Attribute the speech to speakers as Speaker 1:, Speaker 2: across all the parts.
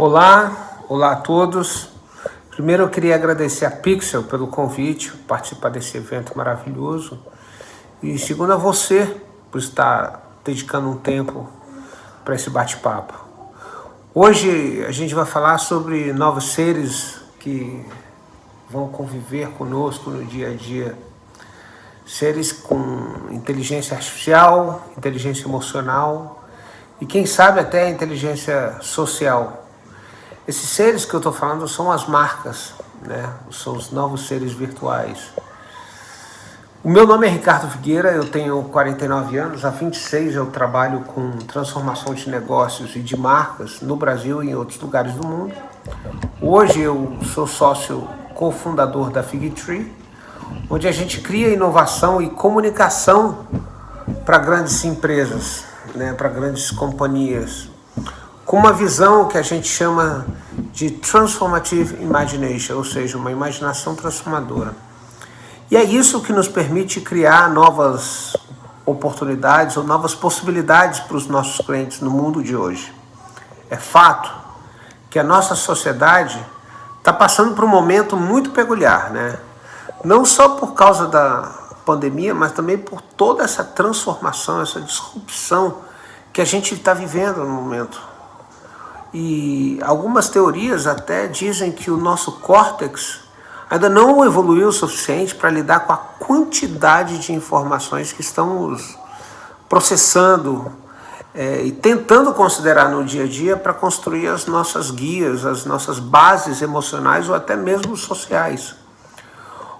Speaker 1: Olá a todos. Primeiro eu queria agradecer a Pixel pelo convite, participar desse evento maravilhoso. E segundo a você, por estar dedicando um tempo para esse bate-papo. Hoje a gente vai falar sobre novos seres que vão conviver conosco no dia a dia. Seres com inteligência artificial, inteligência emocional e quem sabe até inteligência social. Esses seres que eu estou falando são as marcas, né? São os novos seres virtuais. O meu nome é Ricardo Figueira, eu tenho 49 anos, há 26 eu trabalho com transformação de negócios e de marcas no Brasil e em outros lugares do mundo. Hoje eu sou sócio cofundador da Figtree, onde a gente cria inovação e comunicação para grandes empresas, né? Para grandes companhias, com uma visão que a gente chama de Transformative Imagination, ou seja, uma imaginação transformadora. E é isso que nos permite criar novas oportunidades ou novas possibilidades para os nossos clientes no mundo de hoje. É fato que a nossa sociedade está passando por um momento muito peculiar, né? Não só por causa da pandemia, mas também por toda essa transformação, essa disrupção que a gente está vivendo no momento. E algumas teorias até dizem que o nosso córtex ainda não evoluiu o suficiente para lidar com a quantidade de informações que estamos processando e tentando considerar no dia a dia para construir as nossas guias, as nossas bases emocionais ou até mesmo sociais.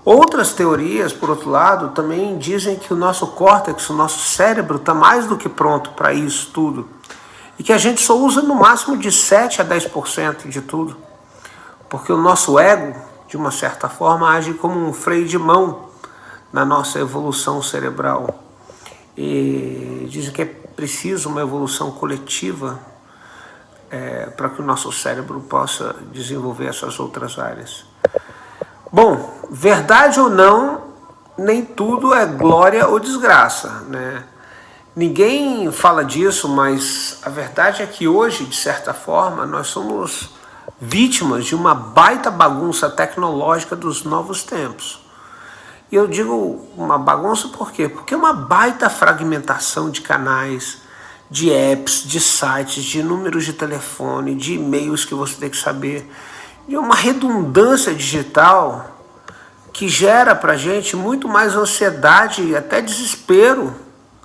Speaker 1: Outras teorias, por outro lado, também dizem que o nosso córtex, o nosso cérebro, está mais do que pronto para isso tudo. E que a gente só usa no máximo de 7 a 10% de tudo. Porque o nosso ego, de uma certa forma, age como um freio de mão na nossa evolução cerebral. E dizem que é preciso uma evolução coletiva para que o nosso cérebro possa desenvolver essas outras áreas. Bom, verdade ou não, nem tudo é glória ou desgraça, né? Ninguém fala disso, mas a verdade é que hoje, de certa forma, nós somos vítimas de uma baita bagunça tecnológica dos novos tempos. E eu digo uma bagunça por quê? Porque é uma baita fragmentação de canais, de apps, de sites, de números de telefone, de e-mails que você tem que saber, de uma redundância digital que gera pra gente muito mais ansiedade e até desespero,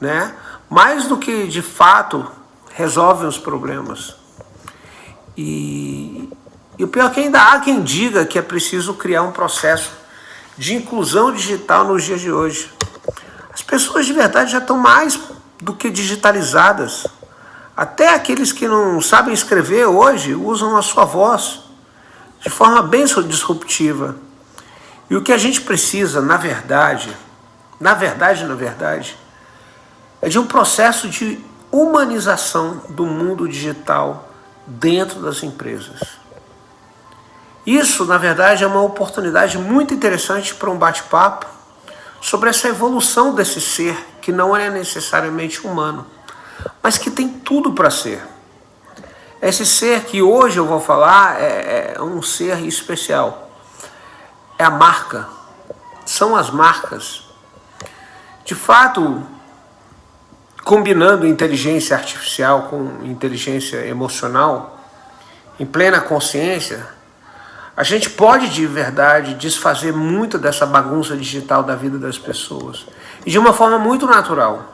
Speaker 1: né? Mais do que, de fato, resolvem os problemas. E o pior é que ainda há quem diga que é preciso criar um processo de inclusão digital nos dias de hoje. As pessoas de verdade já estão mais do que digitalizadas. Até aqueles que não sabem escrever hoje usam a sua voz de forma bem disruptiva. E o que a gente precisa, na verdade, é de um processo de humanização do mundo digital dentro das empresas. Isso, na verdade, é uma oportunidade muito interessante para um bate-papo sobre essa evolução desse ser que não é necessariamente humano, mas que tem tudo para ser. Esse ser que hoje eu vou falar é um ser especial. É a marca. São as marcas. De fato, combinando inteligência artificial com inteligência emocional, em plena consciência, a gente pode de verdade desfazer muito dessa bagunça digital da vida das pessoas. E de uma forma muito natural.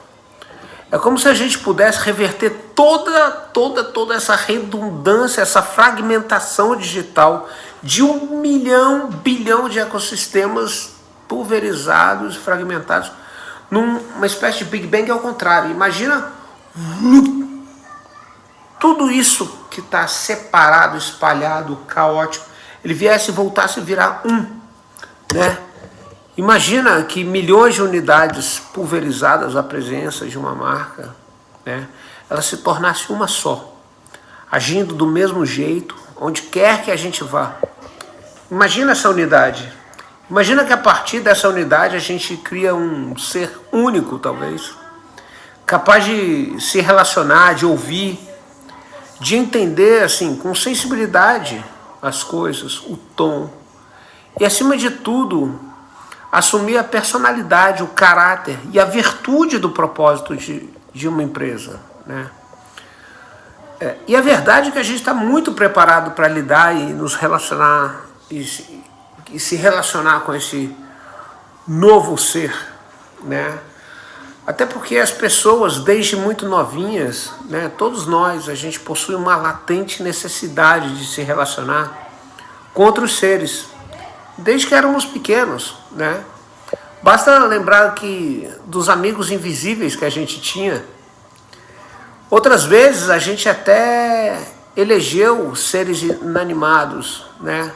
Speaker 1: É como se a gente pudesse reverter toda essa redundância, essa fragmentação digital de 1 bilhão de ecossistemas pulverizados, fragmentados, numa espécie de Big Bang ao contrário. Imagina tudo isso que está separado, espalhado, caótico, ele viesse e voltasse a virar né? Imagina que milhões de unidades pulverizadas à presença de uma marca, né? Ela se tornasse uma só, agindo do mesmo jeito, onde quer que a gente vá. Imagina essa unidade. Imagina que a partir dessa unidade a gente cria um ser único, talvez, capaz de se relacionar, de ouvir, de entender assim com sensibilidade as coisas, o tom e, acima de tudo, assumir a personalidade, o caráter e a virtude do propósito de uma empresa, né? E a verdade é que a gente está muito preparado para lidar e nos relacionar e se relacionar com esse novo ser, né? Até porque as pessoas, desde muito novinhas, né, todos nós, a gente possui uma latente necessidade de se relacionar com outros seres, desde que éramos pequenos, né? Basta lembrar que dos amigos invisíveis que a gente tinha. Outras vezes a gente até elegeu seres inanimados, né,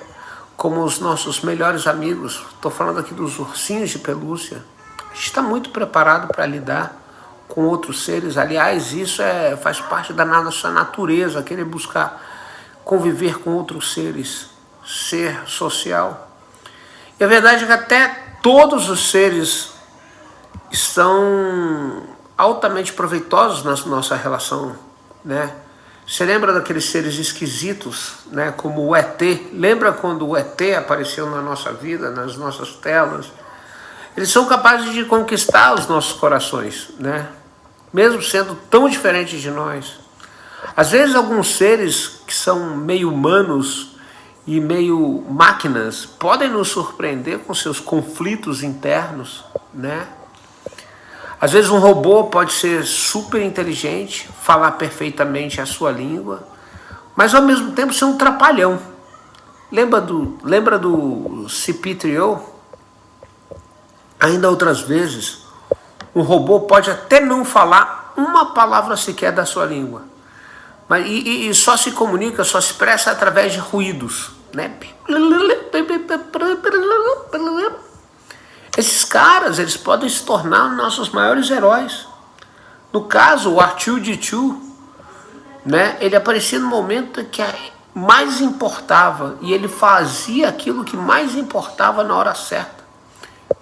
Speaker 1: como os nossos melhores amigos. Estou falando aqui dos ursinhos de pelúcia. A gente está muito preparado para lidar com outros seres. Aliás, isso faz parte da nossa natureza, querer buscar conviver com outros seres, ser social. E a verdade é que até todos os seres estão altamente proveitosos na nossa relação, né? Você lembra daqueles seres esquisitos, né? Como o ET? Lembra quando o ET apareceu na nossa vida, nas nossas telas? Eles são capazes de conquistar os nossos corações, né? Mesmo sendo tão diferentes de nós. Às vezes alguns seres que são meio humanos e meio máquinas podem nos surpreender com seus conflitos internos, né? Às vezes um robô pode ser super inteligente, falar perfeitamente a sua língua, mas ao mesmo tempo ser um trapalhão. Lembra do C-3PO? Ainda outras vezes, um robô pode até não falar uma palavra sequer da sua língua, mas e só se comunica, só se expressa através de ruídos, né? Esses caras, eles podem se tornar nossos maiores heróis. No caso, o R2-D2, né, ele aparecia no momento que mais importava, e ele fazia aquilo que mais importava na hora certa,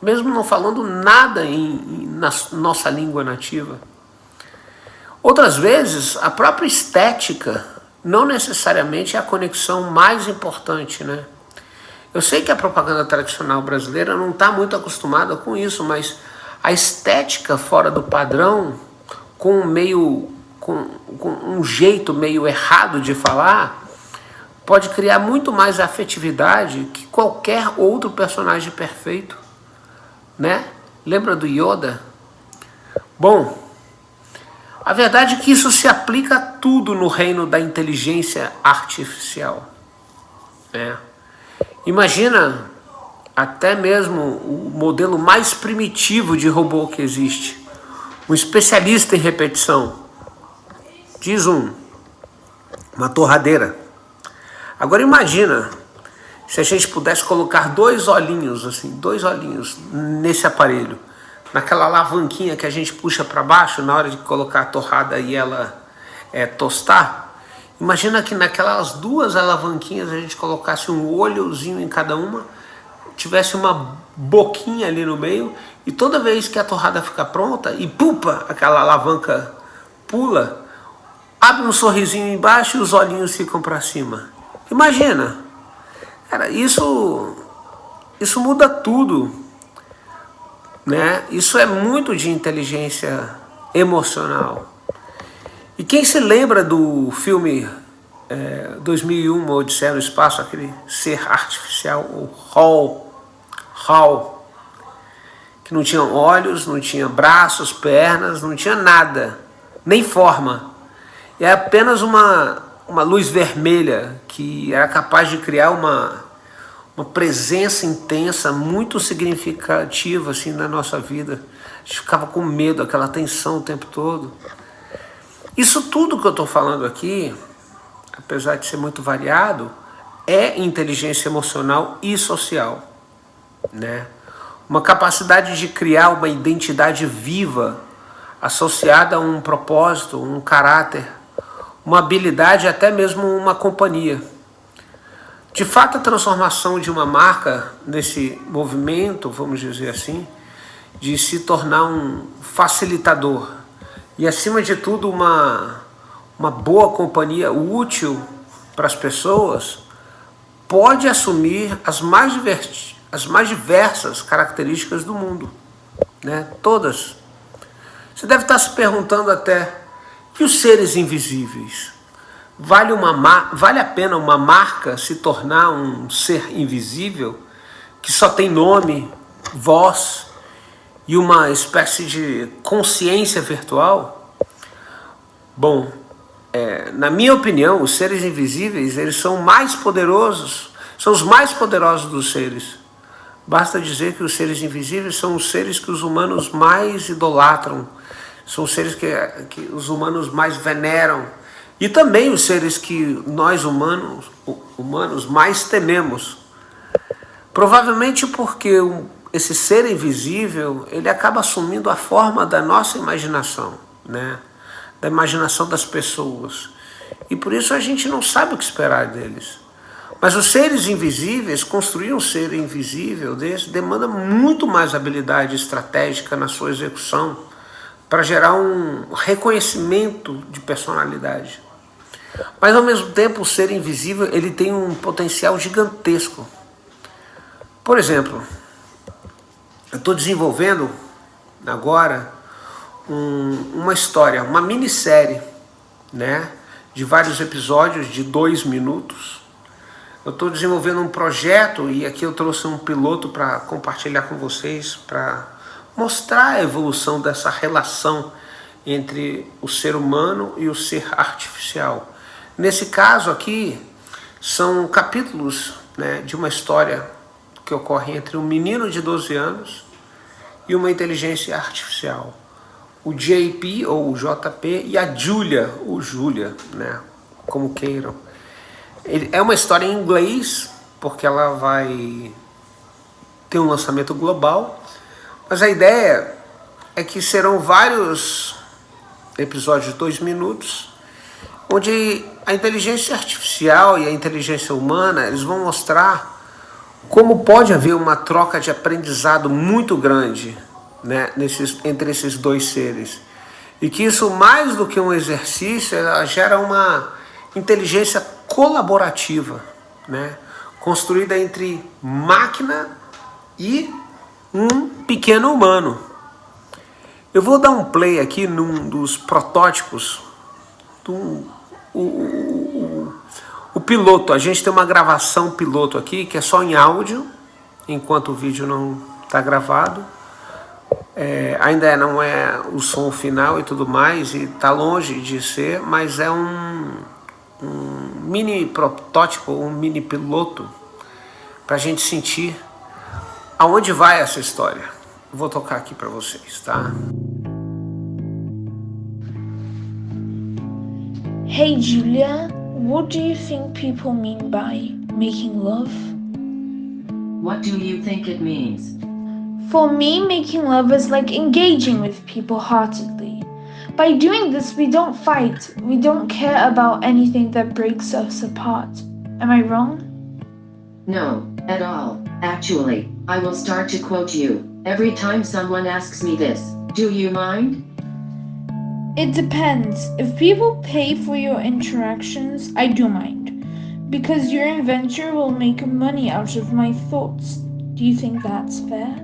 Speaker 1: mesmo não falando nada na nossa língua nativa. Outras vezes, a própria estética não necessariamente é a conexão mais importante, né? Eu sei que a propaganda tradicional brasileira não está muito acostumada com isso, mas a estética fora do padrão, com um jeito meio errado de falar, pode criar muito mais afetividade que qualquer outro personagem perfeito, né? Lembra do Yoda? Bom, a verdade é que isso se aplica a tudo no reino da inteligência artificial, né? Imagina até mesmo o modelo mais primitivo de robô que existe. Um especialista em repetição. Diz uma torradeira. Agora imagina se a gente pudesse colocar dois olhinhos nesse aparelho, naquela alavanquinha que a gente puxa para baixo na hora de colocar a torrada e ela tostar. Imagina que naquelas duas alavanquinhas a gente colocasse um olhozinho em cada uma, tivesse uma boquinha ali no meio, e toda vez que a torrada fica pronta e pupa, aquela alavanca pula, abre um sorrisinho embaixo e os olhinhos ficam para cima. Imagina, cara, isso muda tudo, né? Isso é muito de inteligência emocional. E quem se lembra do filme 2001, Uma Odisseia no Espaço, aquele ser artificial, o HAL, que não tinha olhos, não tinha braços, pernas, não tinha nada, nem forma. É apenas uma luz vermelha que era capaz de criar uma presença intensa, muito significativa assim, na nossa vida. A gente ficava com medo, aquela tensão o tempo todo. Isso tudo que eu estou falando aqui, apesar de ser muito variado, é inteligência emocional e social, né? Uma capacidade de criar uma identidade viva, associada a um propósito, um caráter, uma habilidade, até mesmo uma companhia. De fato, a transformação de uma marca nesse movimento, vamos dizer assim, de se tornar um facilitador, e, acima de tudo, uma uma boa companhia útil para as pessoas, pode assumir as mais diversas características do mundo, né? Todas. Você deve estar se perguntando até, e os seres invisíveis? Vale a pena uma marca se tornar um ser invisível que só tem nome, voz e uma espécie de consciência virtual? Bom, na minha opinião, os seres invisíveis, eles são mais poderosos, são os mais poderosos dos seres. Basta dizer que os seres invisíveis são os seres que os humanos mais idolatram, são os seres que os humanos mais veneram, e também os seres que nós humanos mais tememos. Provavelmente porque esse ser invisível, ele acaba assumindo a forma da nossa imaginação, né? Da imaginação das pessoas. E por isso a gente não sabe o que esperar deles. Mas os seres invisíveis, construir um ser invisível desse, demanda muito mais habilidade estratégica na sua execução para gerar um reconhecimento de personalidade. Mas ao mesmo tempo, o ser invisível, ele tem um potencial gigantesco. Por exemplo, eu estou desenvolvendo agora uma história, uma minissérie, né, de vários episódios de 2 minutos. Eu estou desenvolvendo um projeto e aqui eu trouxe um piloto para compartilhar com vocês, para mostrar a evolução dessa relação entre o ser humano e o ser artificial. Nesse caso aqui, são capítulos, né, de uma história que ocorre entre um menino de 12 anos e uma inteligência artificial. O JP, ou o JP, e a Julia, ou Júlia, né, como queiram. É uma história em inglês, porque ela vai ter um lançamento global, mas a ideia é que serão vários episódios de 2 minutos, onde a inteligência artificial e a inteligência humana, eles vão mostrar como pode haver uma troca de aprendizado muito grande, né, entre esses dois seres. E que isso, mais do que um exercício, ela gera uma inteligência colaborativa, né, construída entre máquina e um pequeno humano. Eu vou dar um play aqui num dos protótipos o piloto. A gente tem uma gravação piloto aqui, que é só em áudio, enquanto o vídeo não está gravado. Ainda não é o som final e tudo mais, e está longe de ser, mas é um mini protótipo, um mini piloto, para a gente sentir aonde vai essa história. Vou tocar aqui para vocês, tá?
Speaker 2: Hey Julia, what do you think people mean by making love?
Speaker 3: What do you think it means?
Speaker 2: For me, making love is like engaging with people heartedly. By doing this, we don't fight. We don't care about anything that breaks us apart. Am I wrong?
Speaker 3: No, at all. Actually, I will start to quote you every time someone asks me this. Do you mind?
Speaker 2: It depends. If people pay for your interactions, I do mind. Because your inventor will make money out of my thoughts. Do you think that's fair?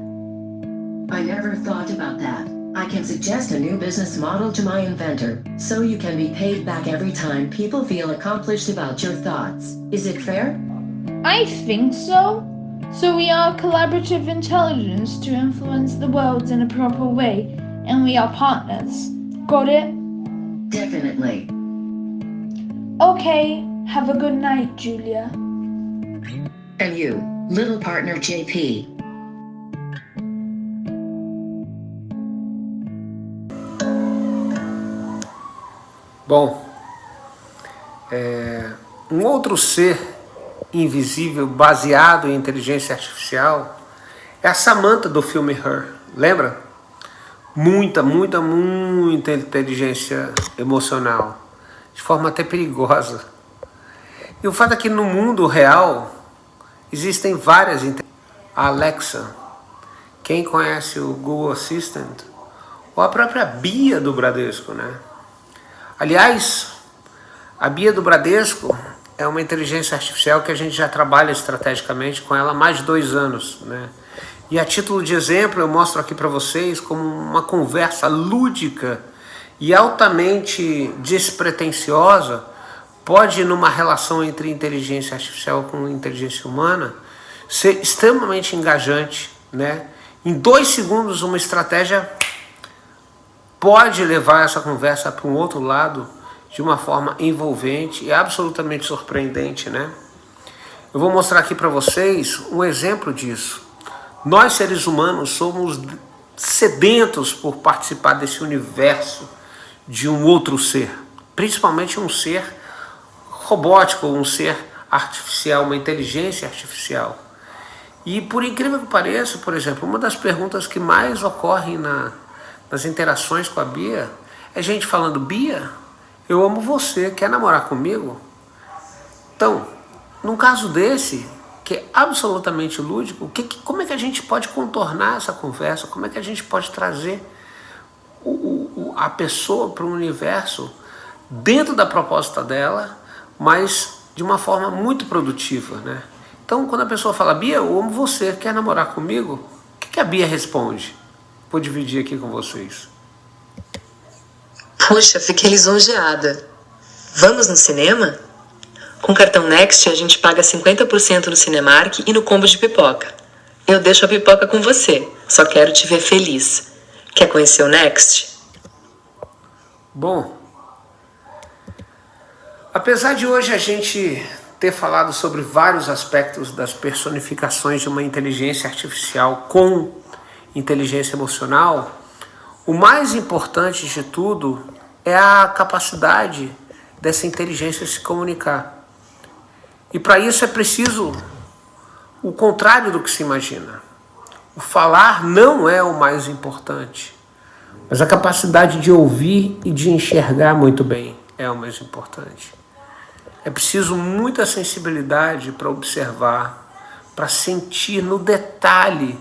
Speaker 3: I never thought about that. I can suggest a new business model to my inventor, so you can be paid back every time people feel accomplished about your thoughts. Is it fair?
Speaker 2: I think so. So we are collaborative intelligence to influence the world in a proper way, and we are partners. Got it?
Speaker 3: Definitely.
Speaker 2: Okay, have a good night, Julia.
Speaker 3: And you, little partner JP.
Speaker 1: Bom, um outro ser invisível baseado em inteligência artificial é a Samantha do filme Her. Lembra? Muita inteligência emocional, de forma até perigosa. E o fato é que no mundo real existem várias a Alexa, quem conhece o Google Assistant, ou a própria Bia do Bradesco, né? Aliás, A Bia do Bradesco é uma inteligência artificial que a gente já trabalha estrategicamente com ela há mais de 2 anos, né? E a título de exemplo, eu mostro aqui para vocês como uma conversa lúdica e altamente despretensiosa pode, numa relação entre inteligência artificial com inteligência humana, ser extremamente engajante, né? Em 2 segundos, uma estratégia pode levar essa conversa para um outro lado de uma forma envolvente e absolutamente surpreendente, né? Eu vou mostrar aqui para vocês um exemplo disso. Nós, seres humanos, somos sedentos por participar desse universo de um outro ser, principalmente um ser robótico, um ser artificial, uma inteligência artificial. E por incrível que pareça, por exemplo, uma das perguntas que mais ocorrem nas interações com a Bia é gente falando: Bia, eu amo você, quer namorar comigo? Então, num caso desse, que é absolutamente lúdico, como é que a gente pode contornar essa conversa? Como é que a gente pode trazer a pessoa para o universo dentro da proposta dela, mas de uma forma muito produtiva, né? Então, quando a pessoa fala: Bia, eu amo você, quer namorar comigo? O que a Bia responde? Vou dividir aqui com vocês.
Speaker 4: Puxa, fiquei lisonjeada. Vamos no cinema? Com cartão Next a gente paga 50% no Cinemark e no combo de pipoca. Eu deixo a pipoca com você, só quero te ver feliz. Quer conhecer o Next?
Speaker 1: Bom, apesar de hoje a gente ter falado sobre vários aspectos das personificações de uma inteligência artificial com inteligência emocional, o mais importante de tudo é a capacidade dessa inteligência se comunicar. E para isso é preciso o contrário do que se imagina. O falar não é o mais importante, mas a capacidade de ouvir e de enxergar muito bem é o mais importante. É preciso muita sensibilidade para observar, para sentir no detalhe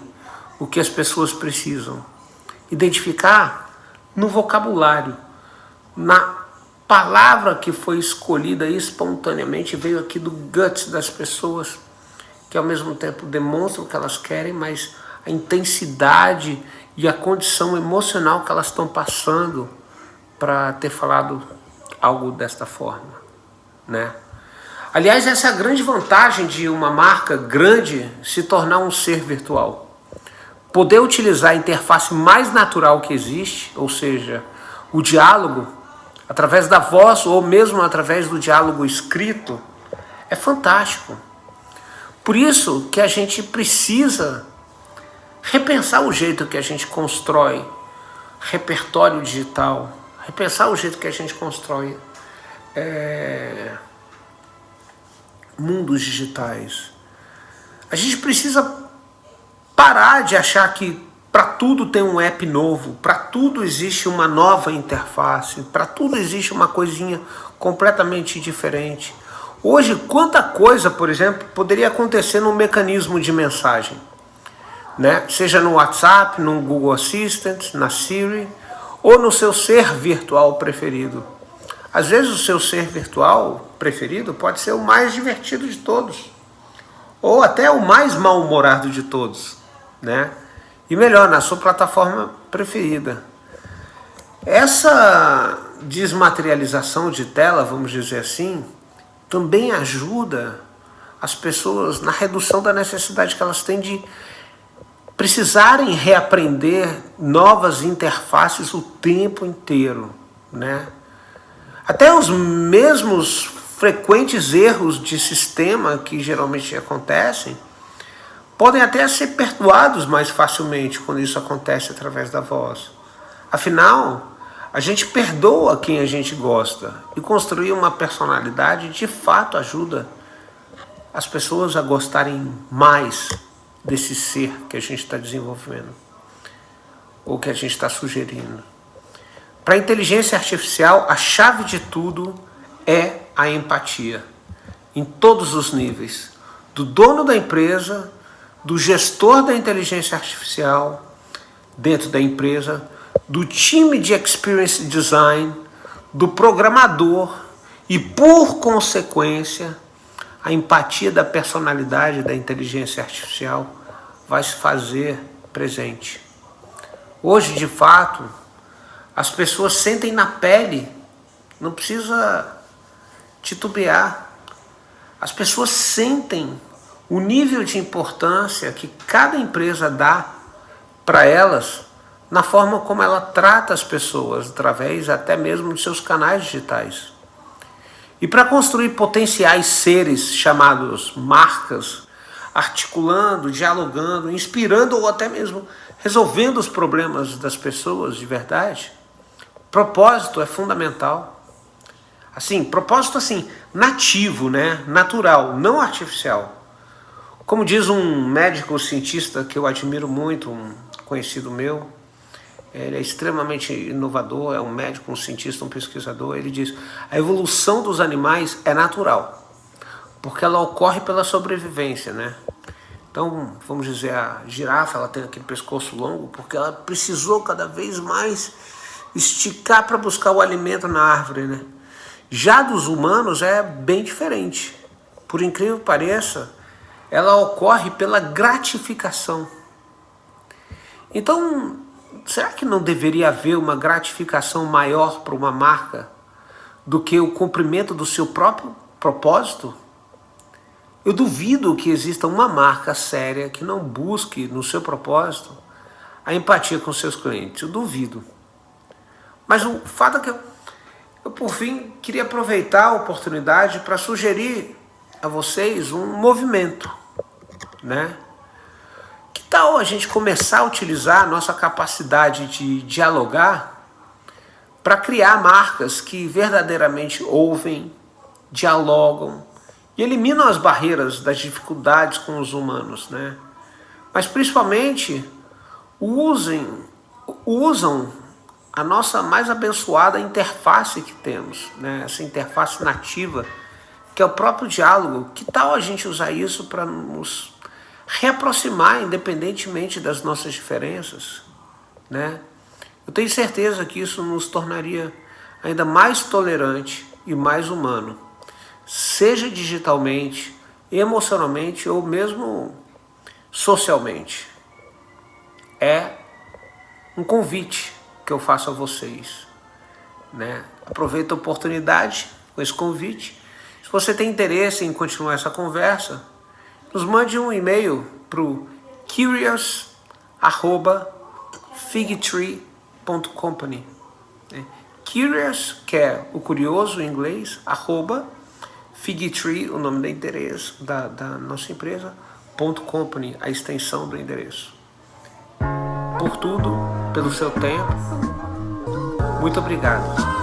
Speaker 1: o que as pessoas precisam. Identificar no vocabulário, na palavra que foi escolhida espontaneamente, veio aqui do guts das pessoas, que ao mesmo tempo demonstram o que elas querem, mas a intensidade e a condição emocional que elas estão passando para ter falado algo desta forma, né? Aliás, essa é a grande vantagem de uma marca grande se tornar um ser virtual. Poder utilizar a interface mais natural que existe, ou seja, o diálogo, através da voz ou mesmo através do diálogo escrito, é fantástico. Por isso que a gente precisa repensar o jeito que a gente constrói repertório digital, repensar o jeito que a gente constrói mundos digitais. A gente precisa parar de achar que para tudo tem um app novo, para tudo existe uma nova interface, para tudo existe uma coisinha completamente diferente. Hoje, quanta coisa, por exemplo, poderia acontecer num mecanismo de mensagem, né? Seja no WhatsApp, no Google Assistant, na Siri, ou no seu ser virtual preferido. Às vezes o seu ser virtual preferido pode ser o mais divertido de todos, ou até o mais mal-humorado de todos, né? E melhor, na sua plataforma preferida. Essa desmaterialização de tela, vamos dizer assim, também ajuda as pessoas na redução da necessidade que elas têm de precisarem reaprender novas interfaces o tempo inteiro, né? Até os mesmos frequentes erros de sistema que geralmente acontecem podem até ser perdoados mais facilmente quando isso acontece através da voz. Afinal, a gente perdoa quem a gente gosta, e construir uma personalidade de fato ajuda as pessoas a gostarem mais desse ser que a gente está desenvolvendo, ou que a gente está sugerindo. Para a inteligência artificial, a chave de tudo é a empatia, em todos os níveis, do dono da empresa, do gestor da inteligência artificial dentro da empresa, do time de experience design, do programador E, por consequência, a empatia da personalidade da inteligência artificial vai se fazer presente. Hoje, de fato, as pessoas sentem na pele, não precisa titubear. As pessoas sentem o nível de importância que cada empresa dá para elas na forma como ela trata as pessoas, através até mesmo de seus canais digitais. E para construir potenciais seres chamados marcas, articulando, dialogando, inspirando ou até mesmo resolvendo os problemas das pessoas de verdade, propósito é fundamental. Assim, propósito assim, nativo, né? Natural, não artificial. Como diz um médico cientista que eu admiro muito, um conhecido meu, ele é extremamente inovador, é um médico, um cientista, um pesquisador. Ele diz: a evolução dos animais é natural, porque ela ocorre pela sobrevivência, né? Então, vamos dizer, a girafa, ela tem aquele pescoço longo porque ela precisou cada vez mais esticar para buscar o alimento na árvore, né? Já dos humanos é bem diferente. Por incrível que pareça, ela ocorre pela gratificação. Então, será que não deveria haver uma gratificação maior para uma marca do que o cumprimento do seu próprio propósito? Eu duvido que exista uma marca séria que não busque no seu propósito a empatia com seus clientes. Eu duvido. Mas o fato é que eu por fim, queria aproveitar a oportunidade para sugerir a vocês um movimento, né? Que tal a gente começar a utilizar a nossa capacidade de dialogar para criar marcas que verdadeiramente ouvem, dialogam e eliminam as barreiras das dificuldades com os humanos, né? Mas principalmente usam a nossa mais abençoada interface que temos, né? Essa interface nativa, que é o próprio diálogo. Que tal a gente usar isso para nos reaproximar, independentemente das nossas diferenças, né? Eu tenho certeza que isso nos tornaria ainda mais tolerante e mais humano, seja digitalmente, emocionalmente ou mesmo socialmente. É um convite que eu faço a vocês, né? Aproveita a oportunidade com esse convite. Se você tem interesse em continuar essa conversa, nos mande um e-mail para o curious@figtree.company. Curious, que é o curioso em inglês, @figtree, o nome do endereço da nossa empresa, .company, a extensão do endereço. Por tudo, pelo seu tempo, muito obrigado.